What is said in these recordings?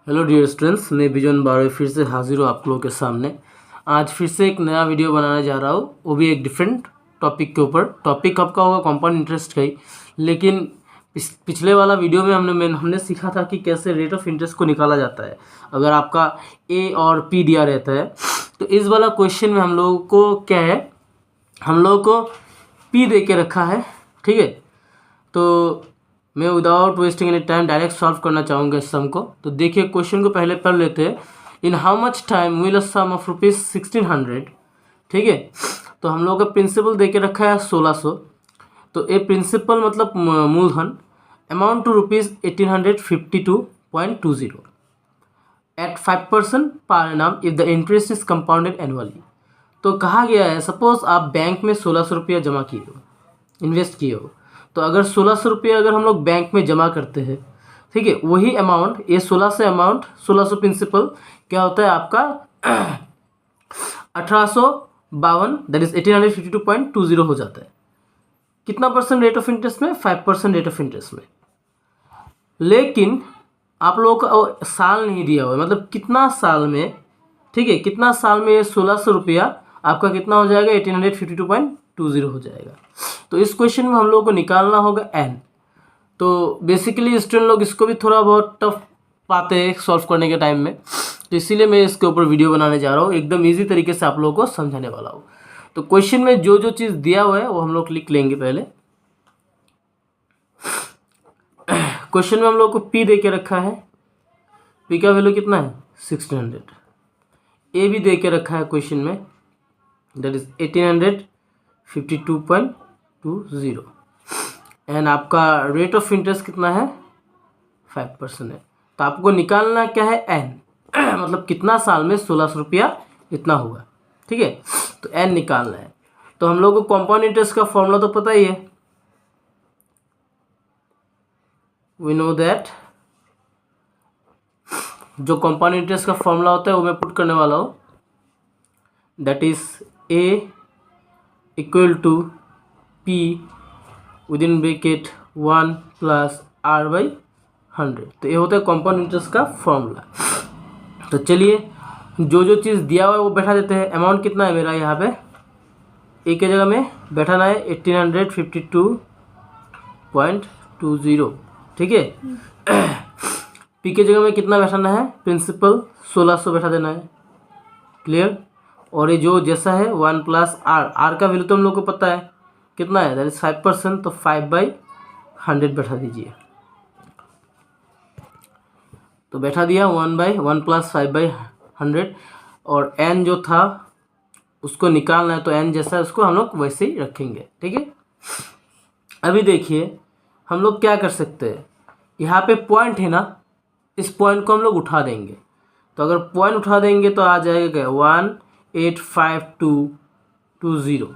Hello dear students, मैं बिजन बारवे फिर से हाजिर हूँ आप लोगों के सामने। आज फिर से एक नया वीडियो बनाने जा रहा हूँ, वो भी एक डिफरेंट टॉपिक के ऊपर। टॉपिक आपका होगा कंपाउंड इंटरेस्ट का ही, लेकिन पिछले वाला वीडियो में हमने सीखा था कि कैसे रेट ऑफ इंटरेस्ट को निकाला जाता है अगर आपका ए और पी दिया रहता है। तो इस वाला क्वेश्चन में हम लोगों को क्या है, हम लोगों को पी दे के रखा है, ठीक है। तो मैं without wasting any time direct solve करना चाहूँगा इस सम को। तो देखिए क्वेश्चन को पहले पढ़ लेते हैं। In how much time will a sum of rupees 1600, ठीक है। तो हम लोग का प्रिंसिपल दे के रखा है 1600। तो ए प्रिंसिपल मतलब मूलधन, amount to rupees 1852.20 at 5% per annum if the interest is compounded annually. तो कहा गया है सपोज आप बैंक में 1600 रुपया जमा किए हो, इन्वेस्ट किए हो। तो अगर 1600 रुपये अगर हम लोग बैंक में जमा करते हैं, ठीक है, वही अमाउंट ये 1600 अमाउंट 1600 प्रिंसिपल क्या होता है आपका 1852 दैट इज 1852.20 हो जाता है। कितना परसेंट रेट ऑफ इंटरेस्ट में? 5% रेट ऑफ इंटरेस्ट में। लेकिन आप लोगों को साल नहीं दिया हुआ है, मतलब कितना साल में, ठीक है, कितना साल में ये 1600 रुपया आपका कितना हो जाएगा 1852.20 हो जाएगा। तो इस क्वेश्चन में हम लोगों को निकालना होगा एन। तो बेसिकली स्टूडेंट लोग इसको भी थोड़ा बहुत टफ पाते हैं सॉल्व करने के टाइम में, तो इसीलिए मैं इसके ऊपर वीडियो बनाने जा रहा हूँ, एकदम इजी तरीके से आप लोगों को समझाने वाला हूँ। तो क्वेश्चन में जो जो चीज़ दिया हुआ है वो हम लोग लिख लेंगे पहले। क्वेश्चन में हम लोग को पी दे के रखा है, पी का वैल्यू कितना है 1600। ए भी दे के रखा है क्वेश्चन में, दैट इज 1852.20 एंड आपका रेट ऑफ इंटरेस्ट कितना है 5% है। तो आपको निकालना क्या है एन मतलब कितना साल में 1600 रुपया इतना होगा, ठीक है। तो एन निकालना है। तो हम लोग को कंपाउंड इंटरेस्ट का फॉर्मूला तो पता ही है, वी नो दैट। जो कंपाउंड इंटरेस्ट का फॉर्मूला होता है वो मैं पुट करने वाला हूँ, that is A equal to P within bracket 1 plus R by 100। तो ये होता है कंपाउंड इंटरेस्ट का फॉर्मूला। तो चलिए जो जो चीज़ दिया हुआ है वो बैठा देते हैं। अमाउंट कितना है मेरा यहाँ पे, ए के जगह में बैठाना है 1852.20, ठीक है। पी के जगह में कितना बैठाना है, प्रिंसिपल 1600 बैठा देना है, क्लियर। और ये जो जैसा है 1 प्लस आर, आर का वैल्यू तो हम लोग को पता है कितना है, दैट इज 5%। तो 5/100 बैठा दीजिए। तो बैठा दिया 1/1 प्लस 5/100। और एन जो था उसको निकालना है, तो एन जैसा है उसको हम लोग वैसे ही रखेंगे, ठीक है। अभी देखिए हम लोग क्या कर सकते हैं, यहाँ पे पॉइंट है ना, इस पॉइंट को हम लोग उठा देंगे। तो अगर पॉइंट उठा देंगे तो आ जाएगा क्या 1852.20।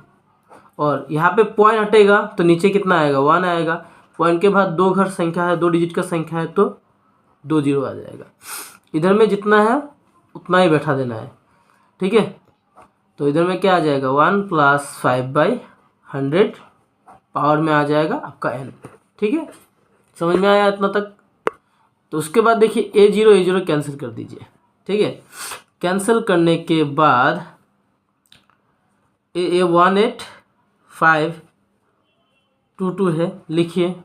और यहाँ पे पॉइंट हटेगा तो नीचे कितना आएगा 1 आएगा। पॉइंट के बाद 2 घर संख्या है, 2 डिजिट का संख्या है, तो 2 0 आ जाएगा। इधर में जितना है उतना ही बैठा देना है, ठीक है। तो इधर में क्या आ जाएगा 1 प्लस 5/100 पावर में आ जाएगा आपका एन, ठीक है। समझ में आया इतना तक? तो उसके बाद देखिए A0 कैंसिल कर दीजिए, ठीक है। कैंसिल करने के बाद ए 1852 है, लिखिए।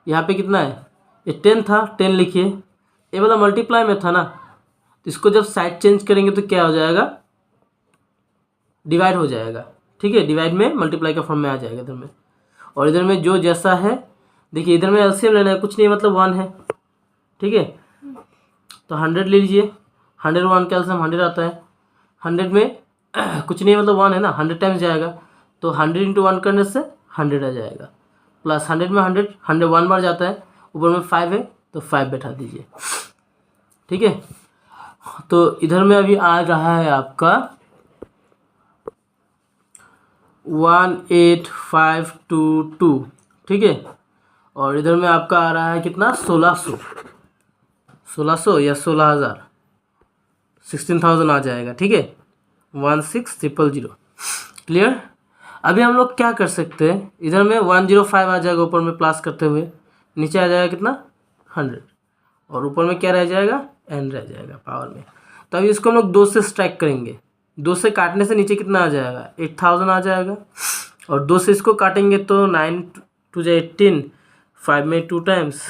यहाँ पे कितना है, ये 10 था, 10 लिखिए। ये वाला मल्टीप्लाई में था ना, तो इसको जब साइड चेंज करेंगे तो क्या हो जाएगा, डिवाइड हो जाएगा, ठीक है। डिवाइड में मल्टीप्लाई का फॉर्म में आ जाएगा इधर में। और इधर में जो जैसा है देखिए, इधर में एलसीएम लेना है, कुछ नहीं मतलब 1 है, ठीक है। तो 100 ले लीजिए, 100 1 का एलसीएम 100 आता है। 100 में कुछ नहीं मतलब 1 है ना, 100 टाइम्स जाएगा, तो 100 × 1 करने से 100 आ जाएगा। प्लस 100 में 100 1 बार जाता है, ऊपर में 5 है तो 5 बैठा दीजिए, ठीक है। तो इधर में अभी आ रहा है आपका 18522, ठीक है। और इधर में आपका आ रहा है कितना 1600 या 16000, 16000 आ जाएगा, ठीक है। 16000, क्लियर। अभी हम लोग क्या कर सकते हैं, इधर में 105 आ जाएगा ऊपर में प्लस करते हुए, नीचे आ जाएगा कितना 100। और ऊपर में क्या रह जाएगा, n रह जाएगा पावर में। तो अभी इसको हम लोग 2 से स्ट्राइक करेंगे। 2 से काटने से नीचे कितना आ जाएगा, 8000 आ जाएगा। और 2 से इसको काटेंगे तो 9 2 जा 18, 5 में 2 टाइम्स,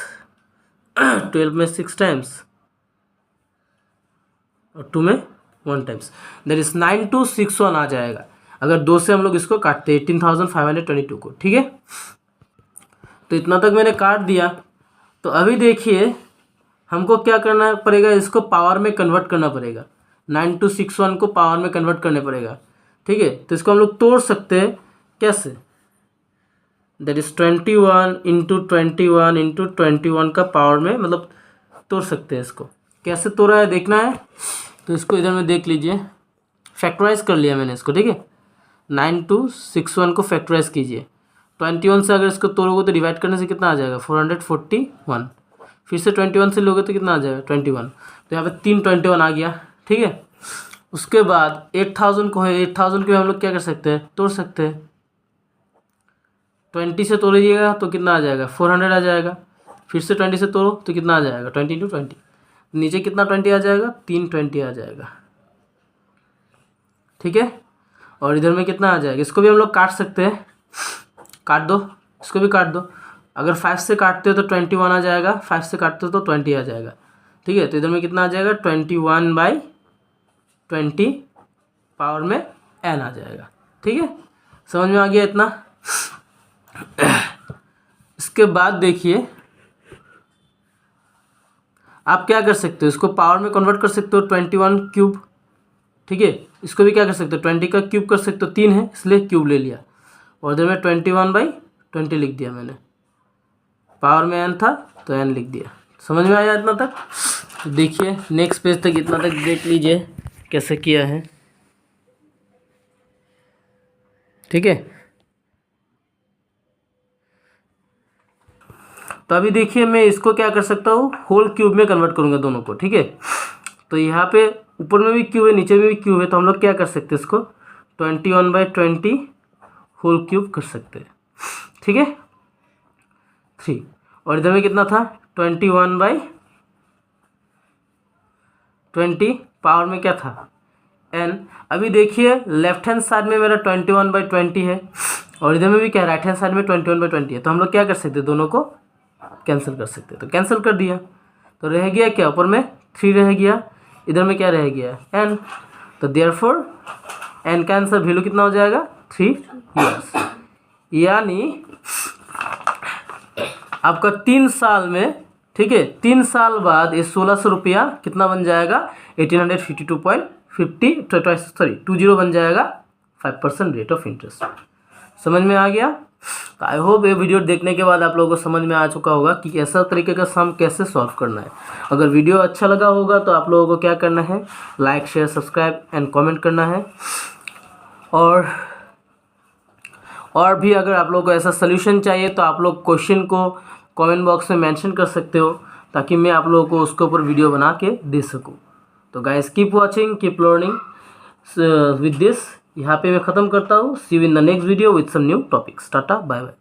12 में 6 टाइम्स और 2 में 1 टाइम्स, दैट इज 9261 आ जाएगा अगर 2 से हम लोग इसको काटते हैं 18,522 को। ठीक है, तो इतना तक मैंने काट दिया। तो अभी देखिए हमको क्या करना पड़ेगा, इसको पावर में कन्वर्ट करना पड़ेगा। 9261 को पावर में कन्वर्ट करने पड़ेगा। ठीक है, तो इसको हम लोग तोड़ सकते हैं कैसे, दैट इज 21 इंटू 21 इंटू 21 का पावर में मतलब तोड़ सकते हैं। इसको कैसे तोड़ा है देखना है तो इसको इधर में देख लीजिए, फैक्टराइज कर लिया मैंने इसको। ठीक है, 9261 को फैक्टराइज कीजिए। 21 से अगर इसको तोड़ोगे तो डिवाइड करने से कितना आ जाएगा, 441। फिर से 21 से लोगे तो कितना आ जाएगा, 21। तो यहाँ पे 321 आ गया। ठीक है, उसके बाद 8000 को है, 8000 को हम लोग क्या कर सकते हैं, तोड़ सकते हैं। 20 से तोड़िएगा तो कितना आ जाएगा, 400 आ जाएगा। फिर से 20 से तोड़ो तो कितना आ जाएगा, 20 इंटू 20, नीचे कितना 20 आ जाएगा, 320 आ जाएगा। ठीक है, और इधर में कितना आ जाएगा, इसको भी हम लोग काट सकते हैं, काट दो, इसको भी काट दो। अगर 5 से काटते हो तो 21 आ जाएगा, 5 से काटते हो तो 20 आ जाएगा। ठीक है, तो इधर में कितना आ जाएगा, 21/20 पावर में n आ जाएगा। ठीक है, समझ में आ गया इतना। इसके बाद देखिए आप क्या कर सकते हो, इसको पावर में कन्वर्ट कर सकते हो 21 क्यूब। ठीक है, इसको भी क्या कर सकते हो, 20 का क्यूब कर सकते हो, 3 है इसलिए क्यूब ले लिया और इधर में 21/20 लिख दिया मैंने। पावर में n था तो n लिख दिया। समझ में आया इतना तक। तो देखिए नेक्स्ट पेज तक इतना तक देख लीजिए कैसे किया है। ठीक है, तो अभी देखिए मैं इसको क्या कर सकता हूँ, होल क्यूब में कन्वर्ट करूँगा दोनों को। ठीक है, तो यहाँ पे ऊपर में भी क्यूब है नीचे में भी क्यूब है, तो हम लोग क्या कर सकते हैं, इसको 21/20 होल क्यूब कर सकते हैं। ठीक है, 3 और इधर में कितना था, 21/20 पावर में क्या था, n। अभी देखिए लेफ्ट हैंड साइड में मेरा 21/20 है और इधर में भी क्या राइट हैंड साइड में 21/20 है। तो हम लोग क्या कर सकते हैं, दोनों को कैंसिल कर सकते हैं। तो कैंसिल कर दिया तो रह गया क्या, ऊपर में 3 रह गया, इधर में क्या रह गया, n। तो देयरफॉर n का आंसर वैल्यू कितना हो जाएगा, 3 years। यानी आपका 3 साल में, ठीक है, 3 साल बाद ये 1600 रुपया कितना बन जाएगा, 1852.20 बन जाएगा, 5% रेट ऑफ इंटरेस्ट। समझ में आ गया। तो आई होप ये वीडियो देखने के बाद आप लोगों को समझ में आ चुका होगा कि ऐसा तरीके का सम कैसे सॉल्व करना है। अगर वीडियो अच्छा लगा होगा तो आप लोगों को क्या करना है, like share subscribe and comment करना है। और भी अगर आप लोगों को ऐसा सोल्यूशन चाहिए तो आप लोग क्वेश्चन को कमेंट बॉक्स में मेंशन कर सकते हो ताकि मैं आप लोगों को उसके ऊपर वीडियो बना के दे सकूं। तो guys keep watching, keep learning with this. यहाँ पे मैं ख़त्म करता हूँ। See you in the next video with some new topics. Tata bye bye.